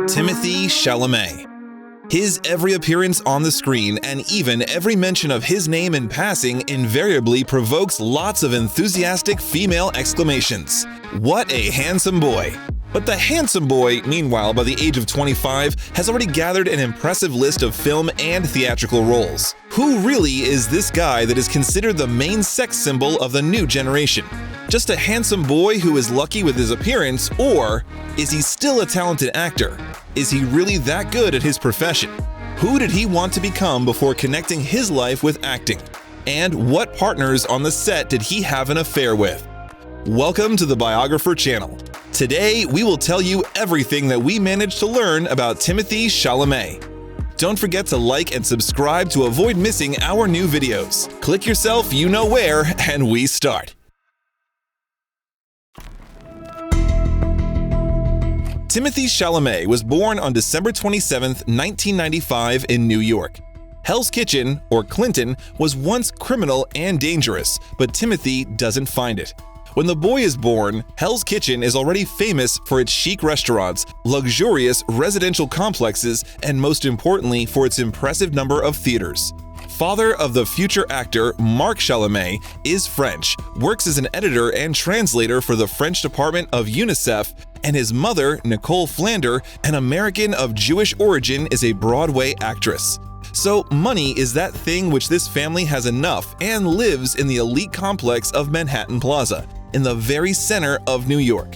Timothée Chalamet. His every appearance on the screen and even every mention of his name in passing invariably provokes lots of enthusiastic female exclamations. What a handsome boy! But the handsome boy, meanwhile, by the age of 25, has already gathered an impressive list of film and theatrical roles. Who really is this guy that is considered the main sex symbol of the new generation? Just a handsome boy who is lucky with his appearance, or is he still a talented actor? Is he really that good at his profession? Who did he want to become before connecting his life with acting? And what partners on the set did he have an affair with? Welcome to the Biographer channel. Today, we will tell you everything that we managed to learn about Timothée Chalamet. Don't forget to like and subscribe to avoid missing our new videos. Click yourself you know where, and we start. Timothée Chalamet was born on December 27, 1995 in New York. Hell's Kitchen, or Clinton, was once criminal and dangerous, but Timothée doesn't find it. When the boy is born, Hell's Kitchen is already famous for its chic restaurants, luxurious residential complexes, and most importantly, for its impressive number of theaters. Father of the future actor Marc Chalamet is French, works as an editor and translator for the French department of UNICEF, and his mother, Nicole Flander, an American of Jewish origin, is a Broadway actress. So money is that thing which this family has enough and lives in the elite complex of Manhattan Plaza, in the very center of New York.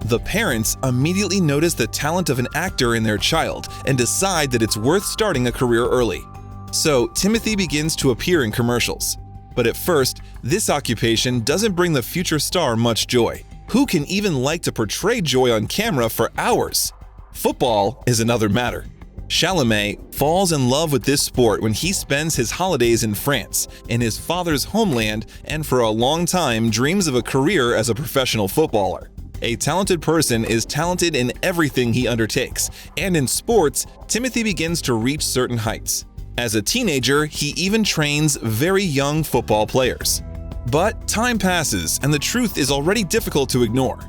The parents immediately notice the talent of an actor in their child and decide that it's worth starting a career early. So Timothée begins to appear in commercials. But at first, this occupation doesn't bring the future star much joy. Who can even like to portray joy on camera for hours? Football is another matter. Chalamet falls in love with this sport when he spends his holidays in France, in his father's homeland, and for a long time dreams of a career as a professional footballer. A talented person is talented in everything he undertakes, and in sports, Timothée begins to reach certain heights. As a teenager, he even trains very young football players. But time passes, and the truth is already difficult to ignore.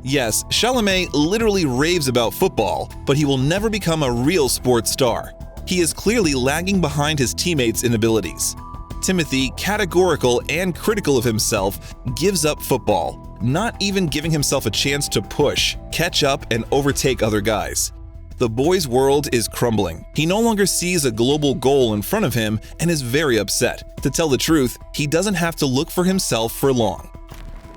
Yes, Chalamet literally raves about football, but he will never become a real sports star. He is clearly lagging behind his teammates in abilities. Timothée, categorical and critical of himself, gives up football, not even giving himself a chance to push, catch up, and overtake other guys. The boy's world is crumbling. He no longer sees a global goal in front of him and is very upset. To tell the truth, he doesn't have to look for himself for long.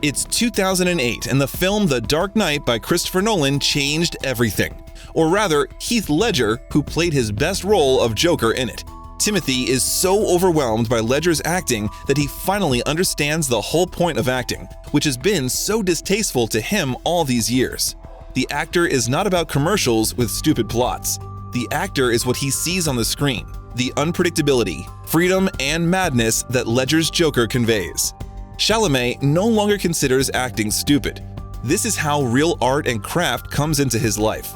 It's 2008, and the film The Dark Knight by Christopher Nolan changed everything. Or rather, Heath Ledger, who played his best role of Joker in it. Timothée is so overwhelmed by Ledger's acting that he finally understands the whole point of acting, which has been so distasteful to him all these years. The actor is not about commercials with stupid plots. The actor is what he sees on the screen, the unpredictability, freedom, and madness that Ledger's Joker conveys. Chalamet no longer considers acting stupid. This is how real art and craft comes into his life.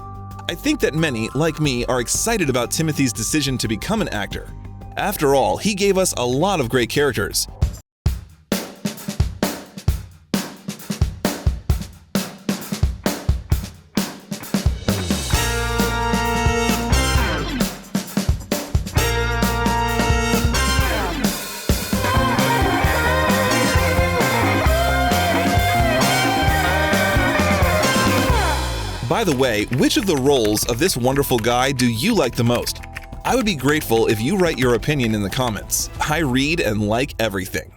I think that many, like me, are excited about Timothée's decision to become an actor. After all, he gave us a lot of great characters. By the way, which of the roles of this wonderful guy do you like the most? I would be grateful if you write your opinion in the comments. I read and like everything.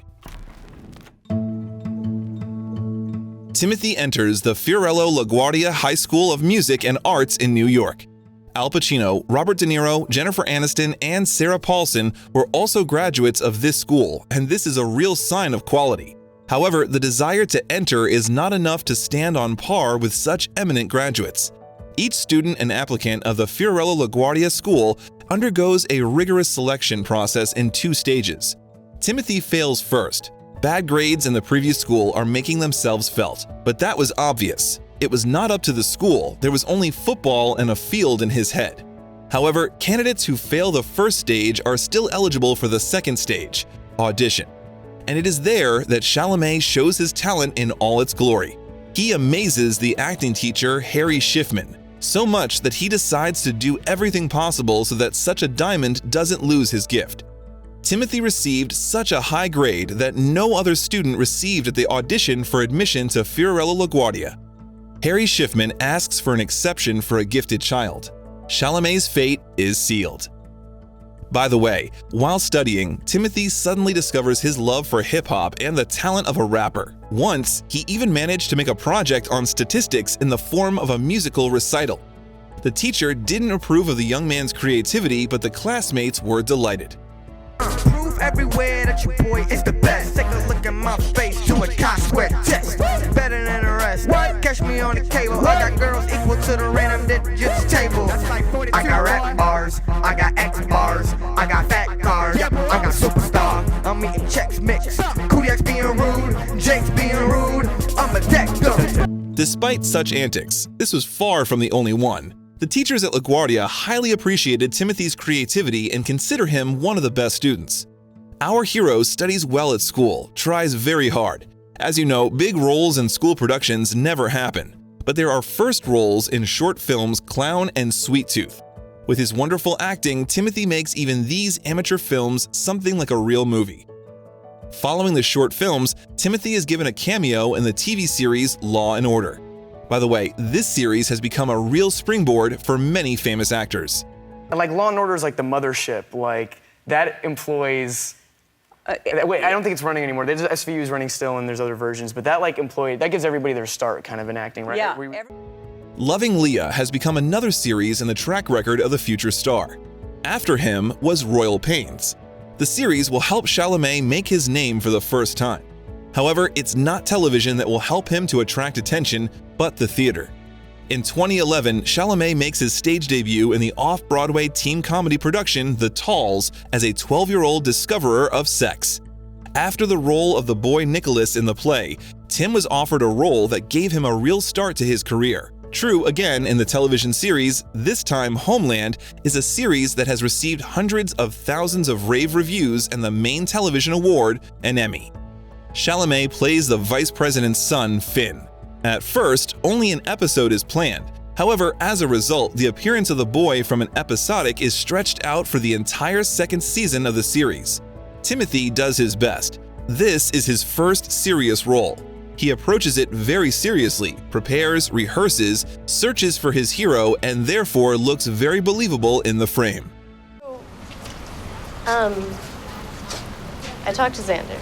Timothée enters the Fiorello LaGuardia High School of Music and Arts in New York. Al Pacino, Robert De Niro, Jennifer Aniston, and Sarah Paulson were also graduates of this school, and this is a real sign of quality. However, the desire to enter is not enough to stand on par with such eminent graduates. Each student and applicant of the Fiorello LaGuardia School undergoes a rigorous selection process in 2 stages. Timothée fails first. Bad grades in the previous school are making themselves felt, but that was obvious. It was not up to the school, there was only football and a field in his head. However, candidates who fail the first stage are still eligible for the second stage, audition. And it is there that Chalamet shows his talent in all its glory. He amazes the acting teacher Harry Schiffman, so much that he decides to do everything possible so that such a diamond doesn't lose his gift. Timothée received such a high grade that no other student received at the audition for admission to Fiorello LaGuardia. Harry Schiffman asks for an exception for a gifted child. Chalamet's fate is sealed. By the way, while studying, Timothée suddenly discovers his love for hip-hop and the talent of a rapper. Once, he even managed to make a project on statistics in the form of a musical recital. The teacher didn't approve of the young man's creativity, but the classmates were delighted. Prove everywhere that your boy is the best. Take a look at my face, do a sweat test. Better than the rest. Catch me on the cable. I got girls equal to the random digits table. I got rap bars, I got X bars, I got fat cars, I got superstar. I'm eating checks mix. Kodiak's being rude, Jake's being rude. I'm a deck go. Despite such antics, this was far from the only one. The teachers at LaGuardia highly appreciated Timothée's creativity and consider him one of the best students. Our hero studies well at school, tries very hard. As you know, big roles in school productions never happen, but there are first roles in short films Clown and Sweet Tooth. With his wonderful acting, Timothée makes even these amateur films something like a real movie. Following the short films, Timothée is given a cameo in the TV series Law & Order. By the way, this series has become a real springboard for many famous actors. Like Law & Order is like the mothership, like that employs, wait, I don't think it's running anymore. There's SVU is running still and there's other versions, but that like that gives everybody their start kind of in acting, right? Yeah. Loving Leah has become another series in the track record of the future star. After him was Royal Pains. The series will help Chalamet make his name for the first time. However, it's not television that will help him to attract attention, but the theater. In 2011, Chalamet makes his stage debut in the off-Broadway teen comedy production The Talls as a 12-year-old discoverer of sex. After the role of the boy Nicholas in the play, Tim was offered a role that gave him a real start to his career. True again in the television series, this time Homeland is a series that has received hundreds of thousands of rave reviews and the main television award, an Emmy. Chalamet plays the vice president's son, Finn. At first, only an episode is planned. However, as a result, the appearance of the boy from an episodic is stretched out for the entire second season of the series. Timothée does his best. This is his first serious role. He approaches it very seriously, prepares, rehearses, searches for his hero, and therefore looks very believable in the frame. I talked to Xander.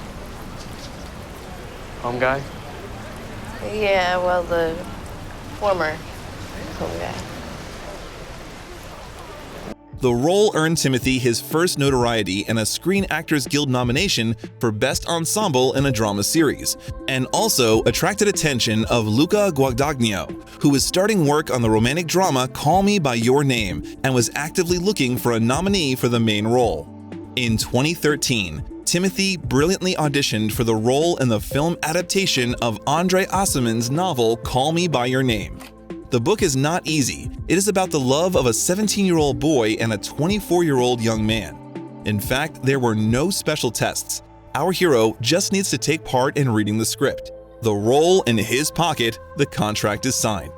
Home guy? Yeah, well, the former home guy. The role earned Timothée his first notoriety and a Screen Actors Guild nomination for Best Ensemble in a Drama Series, and also attracted attention of Luca Guadagnino, who was starting work on the romantic drama Call Me By Your Name and was actively looking for a nominee for the main role. In 2013, Timothée brilliantly auditioned for the role in the film adaptation of Andre Aciman's novel Call Me By Your Name. The book is not easy. It is about the love of a 17-year-old boy and a 24-year-old young man. In fact, there were no special tests. Our hero just needs to take part in reading the script. The role in his pocket, the contract is signed.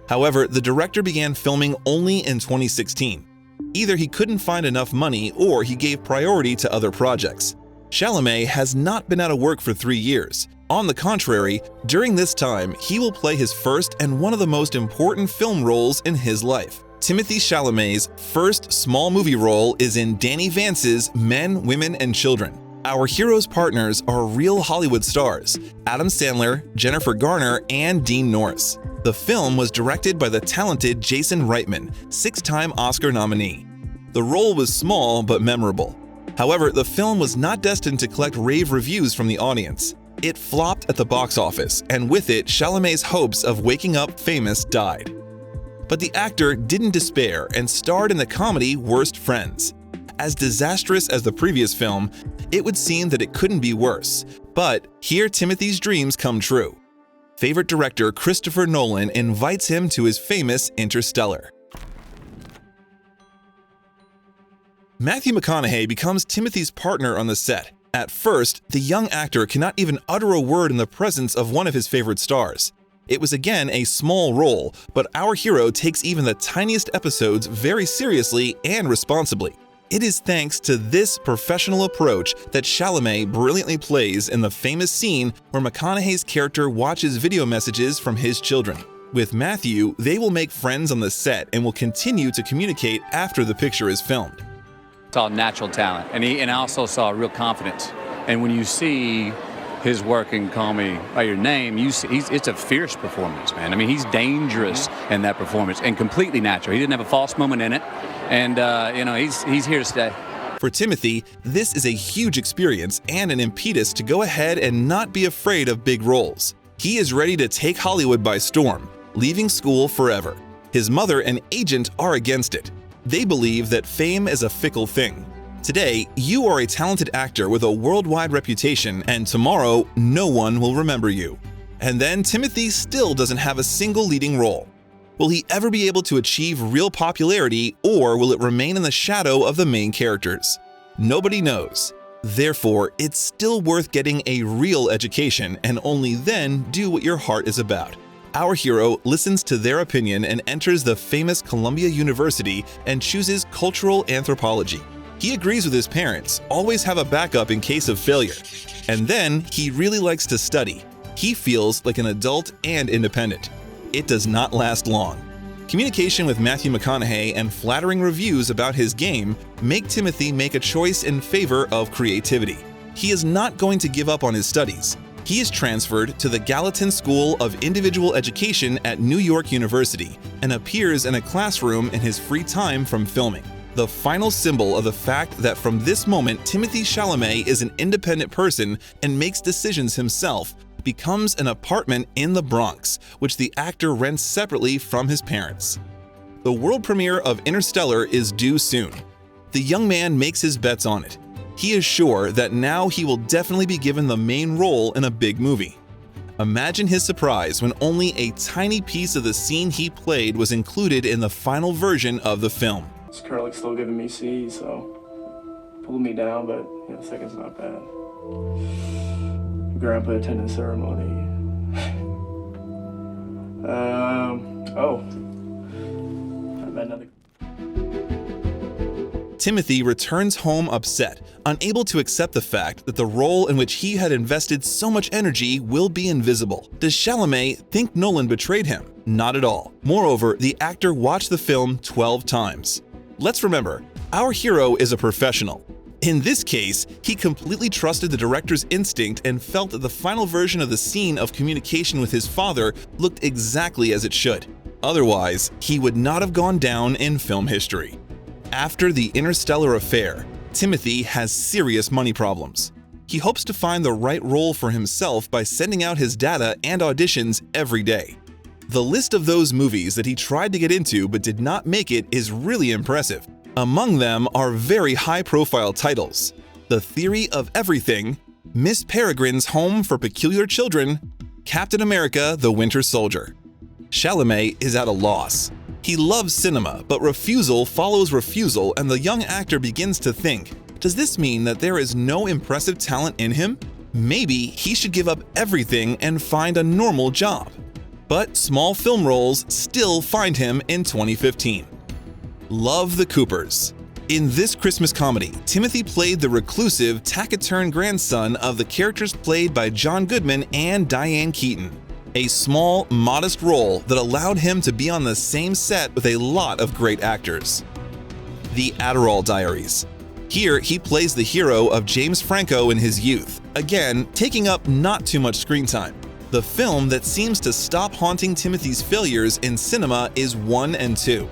However, the director began filming only in 2016. Either he couldn't find enough money or he gave priority to other projects. Chalamet has not been out of work for 3 years. On the contrary, during this time, he will play his first and one of the most important film roles in his life. Timothée Chalamet's first small movie role is in Danny Vance's Men, Women, and Children. Our hero's partners are real Hollywood stars: Adam Sandler, Jennifer Garner, and Dean Norris. The film was directed by the talented Jason Reitman, 6-time Oscar nominee. The role was small but memorable. However, the film was not destined to collect rave reviews from the audience. It flopped at the box office, and with it, Chalamet's hopes of waking up famous died. But the actor didn't despair and starred in the comedy Worst Friends. As disastrous as the previous film, it would seem that it couldn't be worse. But here Timothée's dreams come true. Favorite director Christopher Nolan invites him to his famous Interstellar. Matthew McConaughey becomes Timothée's partner on the set. At first, the young actor cannot even utter a word in the presence of one of his favorite stars. It was again a small role, but our hero takes even the tiniest episodes very seriously and responsibly. It is thanks to this professional approach that Chalamet brilliantly plays in the famous scene where McConaughey's character watches video messages from his children. With Matthew, they will make friends on the set and will continue to communicate after the picture is filmed. Saw natural talent, and I also saw real confidence. And when you see his work in Call Me by Your Name, it's a fierce performance, man. I mean, he's dangerous in that performance and completely natural. He didn't have a false moment in it, and he's here to stay. For Timothée, this is a huge experience and an impetus to go ahead and not be afraid of big roles. He is ready to take Hollywood by storm, leaving school forever. His mother and agent are against it. They believe that fame is a fickle thing. Today, you are a talented actor with a worldwide reputation, and tomorrow, no one will remember you. And then Timothée still doesn't have a single leading role. Will he ever be able to achieve real popularity, or will it remain in the shadow of the main characters? Nobody knows. Therefore, it's still worth getting a real education, and only then do what your heart is about. Our hero listens to their opinion and enters the famous Columbia University and chooses cultural anthropology. He agrees with his parents, always have a backup in case of failure. And then he really likes to study. He feels like an adult and independent. It does not last long. Communication with Matthew McConaughey and flattering reviews about his game make Timothée make a choice in favor of creativity. He is not going to give up on his studies. He is transferred to the Gallatin School of Individual Education at New York University and appears in a classroom in his free time from filming. The final symbol of the fact that from this moment Timothée Chalamet is an independent person and makes decisions himself becomes an apartment in the Bronx, which the actor rents separately from his parents. The world premiere of Interstellar is due soon. The young man makes his bets on it. He is sure that now he will definitely be given the main role in a big movie. Imagine his surprise when only a tiny piece of the scene he played was included in the final version of the film. This curlic's still giving me C's, so pulled me down, but second's not bad. Grandpa attended ceremony. I met another. Timothée returns home upset, unable to accept the fact that the role in which he had invested so much energy will be invisible. Does Chalamet think Nolan betrayed him? Not at all. Moreover, the actor watched the film 12 times. Let's remember, our hero is a professional. In this case, he completely trusted the director's instinct and felt that the final version of the scene of communication with his father looked exactly as it should. Otherwise, he would not have gone down in film history. After the Interstellar affair, Timothée has serious money problems. He hopes to find the right role for himself by sending out his data and auditions every day. The list of those movies that he tried to get into but did not make it is really impressive. Among them are very high-profile titles: The Theory of Everything, Miss Peregrine's Home for Peculiar Children, Captain America: The Winter Soldier. Chalamet is at a loss. He loves cinema, but refusal follows refusal, and the young actor begins to think, does this mean that there is no impressive talent in him? Maybe he should give up everything and find a normal job. But small film roles still find him in 2015. Love the Coopers. In this Christmas comedy, Timothée played the reclusive, taciturn grandson of the characters played by John Goodman and Diane Keaton. A small, modest role that allowed him to be on the same set with a lot of great actors. The Adderall Diaries. Here, he plays the hero of James Franco in his youth, again, taking up not too much screen time. The film that seems to stop haunting Timothée's failures in cinema is 1 and 2.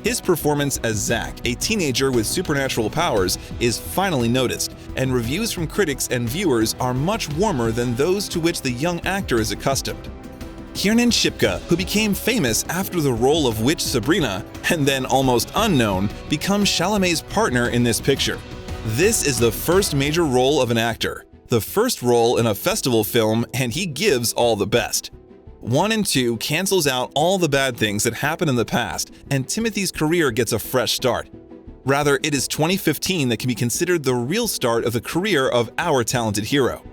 His performance as Zach, a teenager with supernatural powers, is finally noticed, and reviews from critics and viewers are much warmer than those to which the young actor is accustomed. Kiernan Shipka, who became famous after the role of Witch Sabrina, and then almost unknown, becomes Chalamet's partner in this picture. This is the first major role of an actor, the first role in a festival film, and he gives all the best. 1 and 2 cancels out all the bad things that happened in the past, and Timothée's career gets a fresh start. Rather, it is 2015 that can be considered the real start of the career of our talented hero.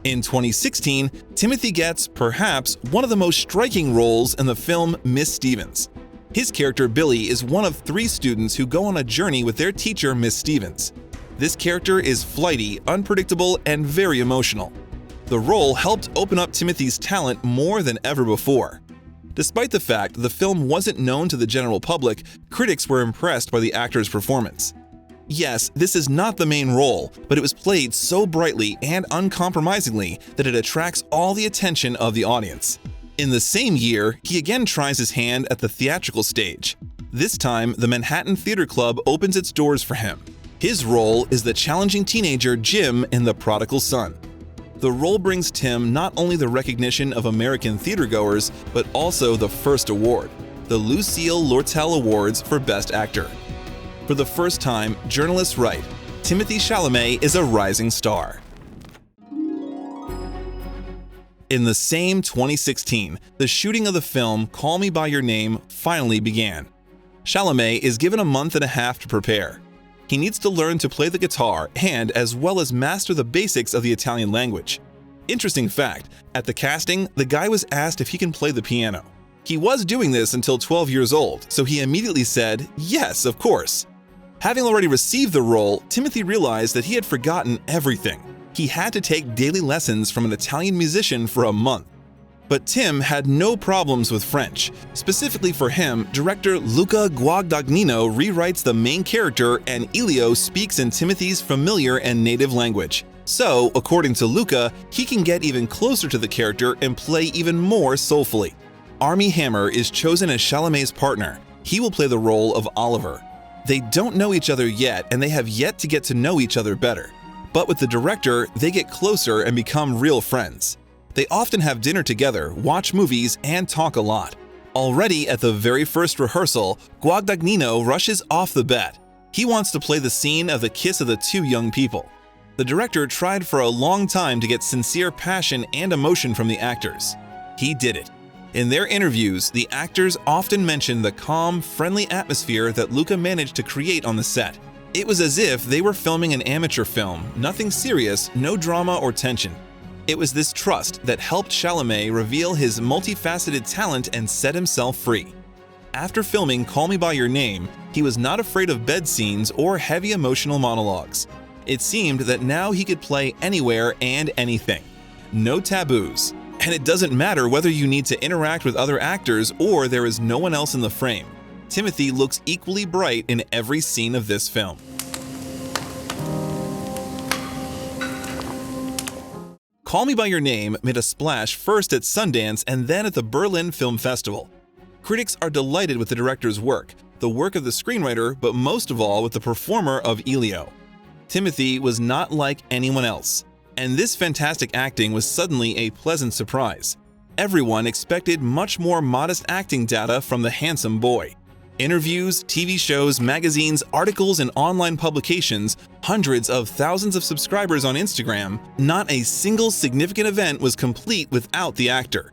In 2016, Timothée gets, perhaps, one of the most striking roles in the film Miss Stevens. His character Billy is one of 3 students who go on a journey with their teacher Miss Stevens. This character is flighty, unpredictable, and very emotional. The role helped open up Timothée's talent more than ever before. Despite the fact the film wasn't known to the general public, critics were impressed by the actor's performance. Yes, this is not the main role, but it was played so brightly and uncompromisingly that it attracts all the attention of the audience. In the same year, he again tries his hand at the theatrical stage. This time, the Manhattan Theater Club opens its doors for him. His role is the challenging teenager Jim in The Prodigal Son. The role brings Tim not only the recognition of American theatergoers, but also the first award, the Lucille Lortel Awards for Best Actor. For the first time, journalists write, Timothée Chalamet is a rising star. In the same 2016, the shooting of the film Call Me By Your Name finally began. Chalamet is given a month and a half to prepare. He needs to learn to play the guitar and as well as master the basics of the Italian language. Interesting fact, at the casting, the guy was asked if he can play the piano. He was doing this until 12 years old, so he immediately said, yes, of course. Having already received the role, Timothée realized that he had forgotten everything. He had to take daily lessons from an Italian musician for a month. But Tim had no problems with French. Specifically for him, director Luca Guadagnino rewrites the main character and Elio speaks in Timothée's familiar and native language. So, according to Luca, he can get even closer to the character and play even more soulfully. Armie Hammer is chosen as Chalamet's partner. He will play the role of Oliver. They don't know each other yet, and they have yet to get to know each other better. But with the director, they get closer and become real friends. They often have dinner together, watch movies, and talk a lot. Already at the very first rehearsal, Guadagnino rushes off the bat. He wants to play the scene of the kiss of the 2 young people. The director tried for a long time to get sincere passion and emotion from the actors. He did it. In their interviews, the actors often mentioned the calm, friendly atmosphere that Luca managed to create on the set. It was as if they were filming an amateur film, nothing serious, no drama or tension. It was this trust that helped Chalamet reveal his multifaceted talent and set himself free. After filming Call Me By Your Name, he was not afraid of bed scenes or heavy emotional monologues. It seemed that now he could play anywhere and anything. No taboos. And it doesn't matter whether you need to interact with other actors or there is no one else in the frame. Timothée looks equally bright in every scene of this film. Call Me By Your Name made a splash first at Sundance and then at the Berlin Film Festival. Critics are delighted with the director's work, the work of the screenwriter, but most of all with the performer of Elio. Timothée was not like anyone else, and this fantastic acting was suddenly a pleasant surprise. Everyone expected much more modest acting data from the handsome boy. Interviews, TV shows, magazines, articles, and online publications, hundreds of thousands of subscribers on Instagram, not a single significant event was complete without the actor.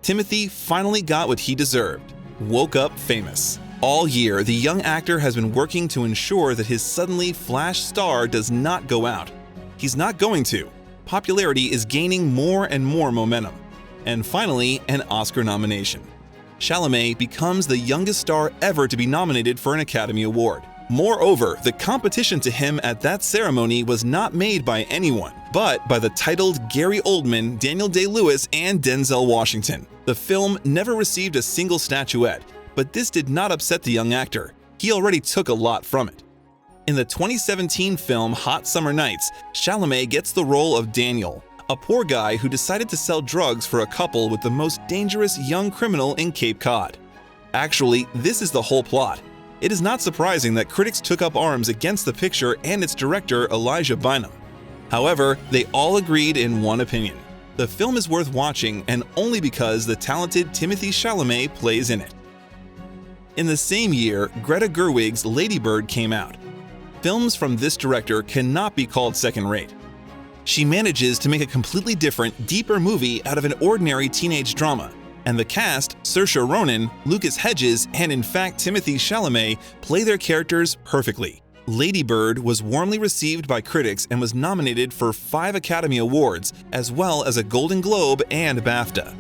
Timothée finally got what he deserved, woke up famous. All year, the young actor has been working to ensure that his suddenly flash star does not go out. He's not going to. Popularity is gaining more and more momentum. And finally, an Oscar nomination. Chalamet becomes the youngest star ever to be nominated for an Academy Award. Moreover, the competition to him at that ceremony was not made by anyone, but by the titled Gary Oldman, Daniel Day-Lewis, and Denzel Washington. The film never received a single statuette, but this did not upset the young actor. He already took a lot from it. In the 2017 film Hot Summer Nights, Chalamet gets the role of Daniel, a poor guy who decided to sell drugs for a couple with the most dangerous young criminal in Cape Cod. Actually, this is the whole plot. It is not surprising that critics took up arms against the picture and its director, Elijah Bynum. However, they all agreed in one opinion. The film is worth watching, and only because the talented Timothée Chalamet plays in it. In the same year, Greta Gerwig's Lady Bird came out. Films from this director cannot be called second-rate. She manages to make a completely different, deeper movie out of an ordinary teenage drama, and the cast, Saoirse Ronan, Lucas Hedges, and in fact Timothée Chalamet, play their characters perfectly. Lady Bird was warmly received by critics and was nominated for 5 Academy Awards, as well as a Golden Globe and BAFTA.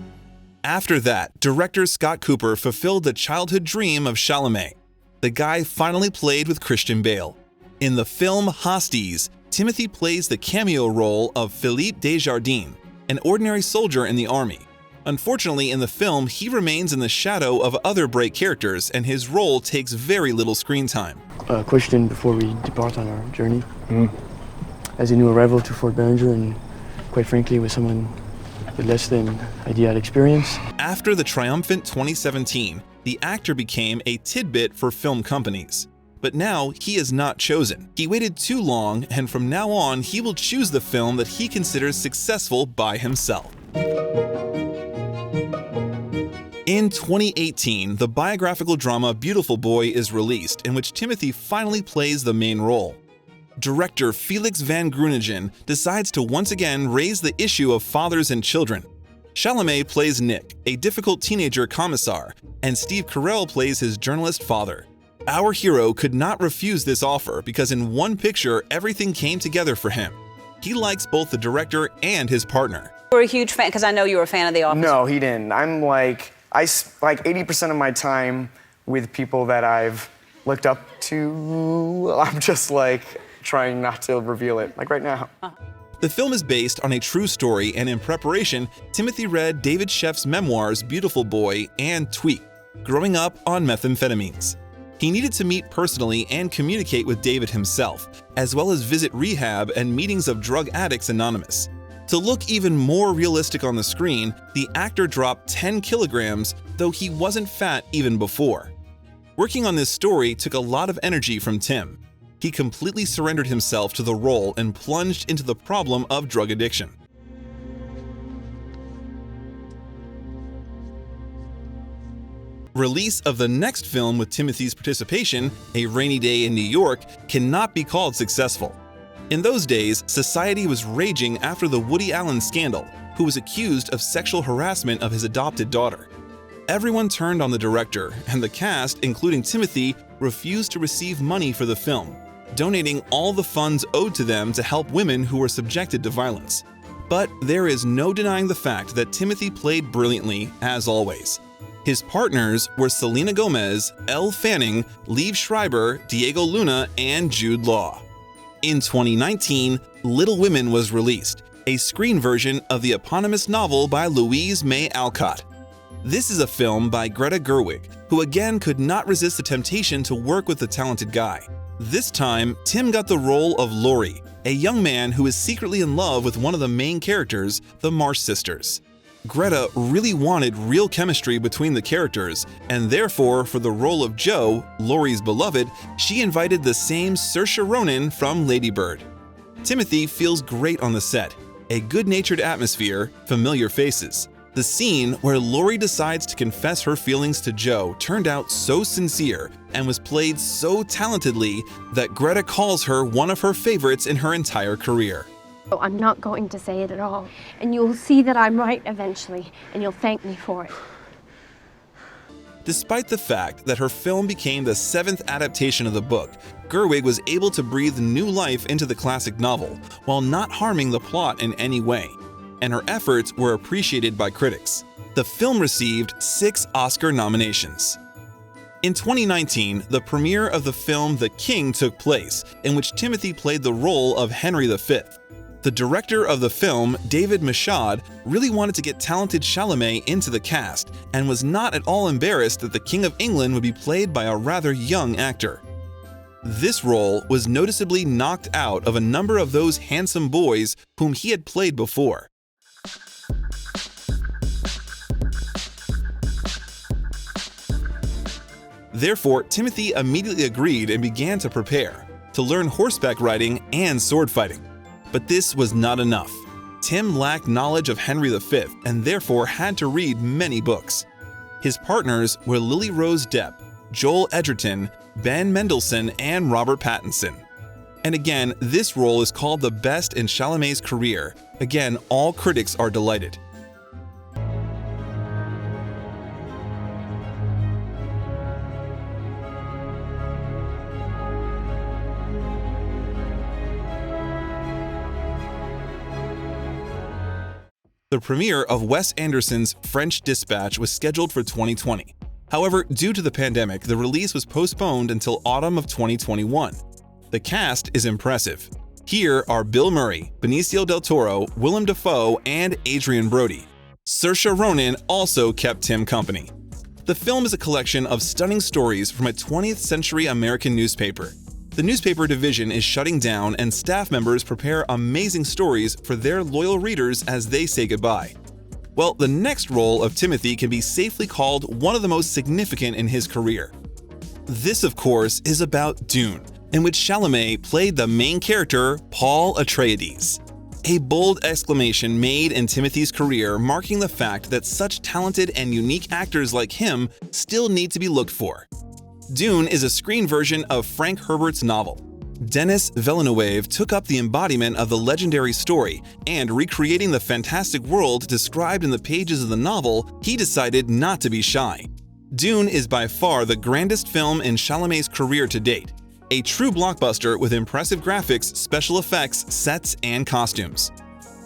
After that, director Scott Cooper fulfilled the childhood dream of Chalamet. The guy finally played with Christian Bale. In the film Hosties, Timothée plays the cameo role of Philippe Desjardins, an ordinary soldier in the army. Unfortunately, in the film, he remains in the shadow of other bright characters, and his role takes very little screen time. A question before we depart on our journey. As a new arrival to Fort Bellinger, and quite frankly, with someone with less than ideal experience. After the triumphant 2017, the actor became a tidbit for film companies. But now he is not chosen. He waited too long, and from now on, he will choose the film that he considers successful by himself. In 2018, the biographical drama Beautiful Boy is released, in which Timothée finally plays the main role. Director Felix van Groeningen decides to once again raise the issue of fathers and children. Chalamet plays Nick, a difficult teenager commissar, and Steve Carell plays his journalist father. Our hero could not refuse this offer because in one picture, everything came together for him. He likes both the director and his partner. You were a huge fan, because I know you were a fan of The Office. No, he didn't. I'm like 80% of my time with people that I've looked up to, I'm just like trying not to reveal it, like right now. The film is based on a true story, and in preparation, Timothée read David Sheff's memoirs Beautiful Boy and Tweak, Growing Up on Methamphetamines. He needed to meet personally and communicate with David himself, as well as visit rehab and meetings of Drug Addicts Anonymous. To look even more realistic on the screen, the actor dropped 10 kilograms, though he wasn't fat even before. Working on this story took a lot of energy from Tim. He completely surrendered himself to the role and plunged into the problem of drug addiction. Release of the next film with Timothée's participation, A Rainy Day in New York, cannot be called successful. In those days, society was raging after the Woody Allen scandal, who was accused of sexual harassment of his adopted daughter. Everyone turned on the director, and the cast, including Timothée, refused to receive money for the film, donating all the funds owed to them to help women who were subjected to violence. But there is no denying the fact that Timothée played brilliantly, as always. His partners were Selena Gomez, Elle Fanning, Liev Schreiber, Diego Luna, and Jude Law. In 2019, Little Women was released, a screen version of the eponymous novel by Louise May Alcott. This is a film by Greta Gerwig, who again could not resist the temptation to work with the talented guy. This time, Tim got the role of Laurie, a young man who is secretly in love with one of the main characters, the Marsh sisters. Greta really wanted real chemistry between the characters, and therefore, for the role of Jo, Laurie's beloved, she invited the same Saoirse Ronan from Lady Bird. Timothée feels great on the set, a good-natured atmosphere, familiar faces. The scene where Laurie decides to confess her feelings to Jo turned out so sincere and was played so talentedly that Greta calls her one of her favorites in her entire career. Oh, I'm not going to say it at all, and you'll see that I'm right eventually, and you'll thank me for it. Despite the fact that her film became the 7th adaptation of the book, Gerwig was able to breathe new life into the classic novel while not harming the plot in any way, and her efforts were appreciated by critics. The film received 6 Oscar nominations. In 2019, the premiere of the film The King took place, in which Timothée played the role of Henry V. The director of the film, David Michaud, really wanted to get talented Chalamet into the cast and was not at all embarrassed that the King of England would be played by a rather young actor. This role was noticeably knocked out of a number of those handsome boys whom he had played before. Therefore, Timothée immediately agreed and began to prepare, to learn horseback riding and sword fighting. But this was not enough. Tim lacked knowledge of Henry V and therefore had to read many books. His partners were Lily Rose Depp, Joel Edgerton, Ben Mendelsohn, and Robert Pattinson. And again, this role is called the best in Chalamet's career. Again, all critics are delighted. The premiere of Wes Anderson's French Dispatch was scheduled for 2020. However, due to the pandemic, the release was postponed until autumn of 2021. The cast is impressive. Here are Bill Murray, Benicio del Toro, Willem Dafoe, and Adrian Brody. Saoirse Ronan also kept him company. The film is a collection of stunning stories from a 20th century American newspaper. The newspaper division is shutting down, and staff members prepare amazing stories for their loyal readers as they say goodbye. Well, the next role of Timothée can be safely called one of the most significant in his career. This, of course, is about Dune, in which Chalamet played the main character, Paul Atreides. A bold exclamation made in Timothée's career, marking the fact that such talented and unique actors like him still need to be looked for. Dune is a screen version of Frank Herbert's novel. Denis Villeneuve took up the embodiment of the legendary story, and recreating the fantastic world described in the pages of the novel, he decided not to be shy. Dune is by far the grandest film in Chalamet's career to date, a true blockbuster with impressive graphics, special effects, sets, and costumes.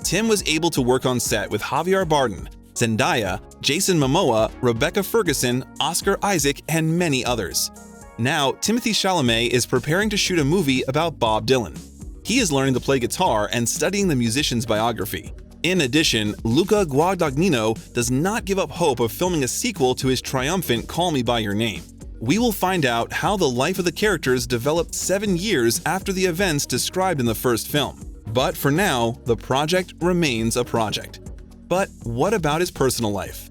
Tim was able to work on set with Javier Bardem, Zendaya, Jason Momoa, Rebecca Ferguson, Oscar Isaac, and many others. Now, Timothée Chalamet is preparing to shoot a movie about Bob Dylan. He is learning to play guitar and studying the musician's biography. In addition, Luca Guadagnino does not give up hope of filming a sequel to his triumphant Call Me By Your Name. We will find out how the life of the characters developed 7 years after the events described in the first film. But for now, the project remains a project. But what about his personal life?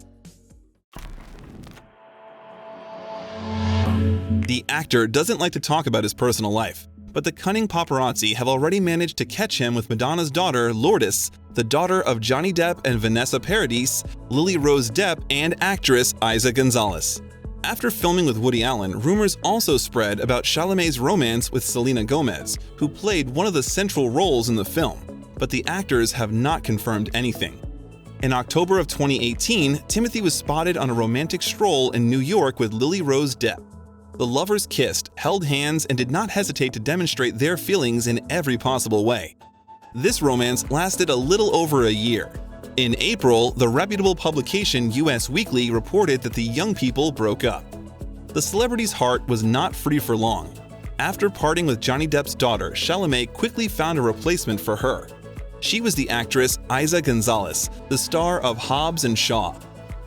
The actor doesn't like to talk about his personal life, but the cunning paparazzi have already managed to catch him with Madonna's daughter, Lourdes, the daughter of Johnny Depp and Vanessa Paradis, Lily Rose Depp, and actress Isa Gonzalez. After filming with Woody Allen, rumors also spread about Chalamet's romance with Selena Gomez, who played one of the central roles in the film, but the actors have not confirmed anything. In October of 2018, Timothée was spotted on a romantic stroll in New York with Lily Rose Depp. The lovers kissed, held hands, and did not hesitate to demonstrate their feelings in every possible way. This romance lasted a little over a year. In April, the reputable publication US Weekly reported that the young people broke up. The celebrity's heart was not free for long. After parting with Johnny Depp's daughter, Chalamet quickly found a replacement for her. She was the actress Isa Gonzalez, the star of Hobbs and Shaw.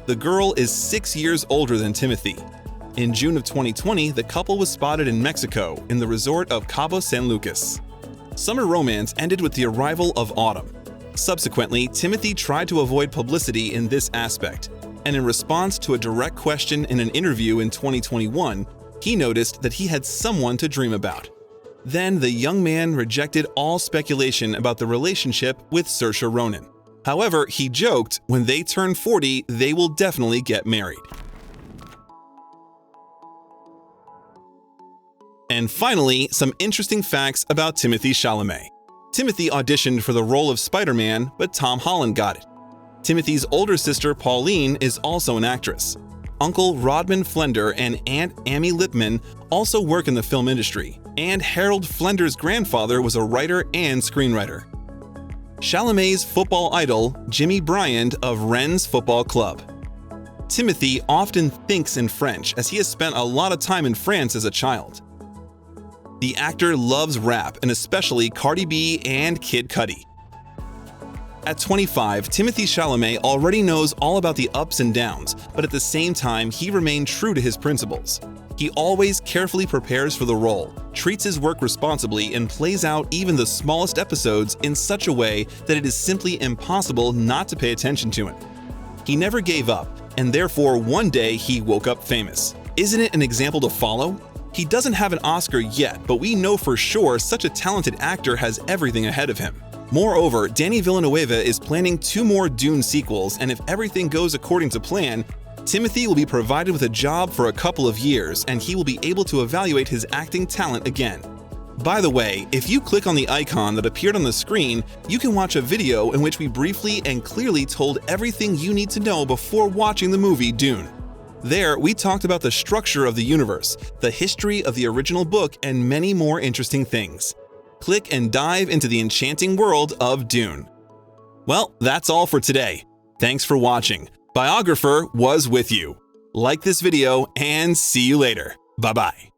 The girl is 6 years older than Timothée. In June of 2020, the couple was spotted in Mexico in the resort of Cabo San Lucas. Summer romance ended with the arrival of autumn. Subsequently, Timothée tried to avoid publicity in this aspect, and in response to a direct question in an interview in 2021, he noticed that he had someone to dream about. Then the young man rejected all speculation about the relationship with Saoirse Ronan. However, he joked, when they turn 40, they will definitely get married. And finally, some interesting facts about Timothée Chalamet. Timothée auditioned for the role of Spider-Man, but Tom Holland got it. Timothée's older sister Pauline is also an actress. Uncle Rodman Flender and Aunt Amy Lipman also work in the film industry, and Harold Flender's grandfather was a writer and screenwriter. Chalamet's football idol, Jimmy Bryant of Rennes Football Club. Timothée often thinks in French, as he has spent a lot of time in France as a child. The actor loves rap, and especially Cardi B and Kid Cudi. At 25, Timothée Chalamet already knows all about the ups and downs, but at the same time, he remained true to his principles. He always carefully prepares for the role, treats his work responsibly, and plays out even the smallest episodes in such a way that it is simply impossible not to pay attention to him. He never gave up, and therefore one day he woke up famous. Isn't it an example to follow? He doesn't have an Oscar yet, but we know for sure such a talented actor has everything ahead of him. Moreover, Denis Villeneuve is planning 2 more Dune sequels, and if everything goes according to plan, Timothée will be provided with a job for a couple of years, and he will be able to evaluate his acting talent again. By the way, if you click on the icon that appeared on the screen, you can watch a video in which we briefly and clearly told everything you need to know before watching the movie Dune. There, we talked about the structure of the universe, the history of the original book, and many more interesting things. Click and dive into the enchanting world of Dune. Well, that's all for today. Thanks for watching. Biographer was with you. Like this video and see you later. Bye-bye.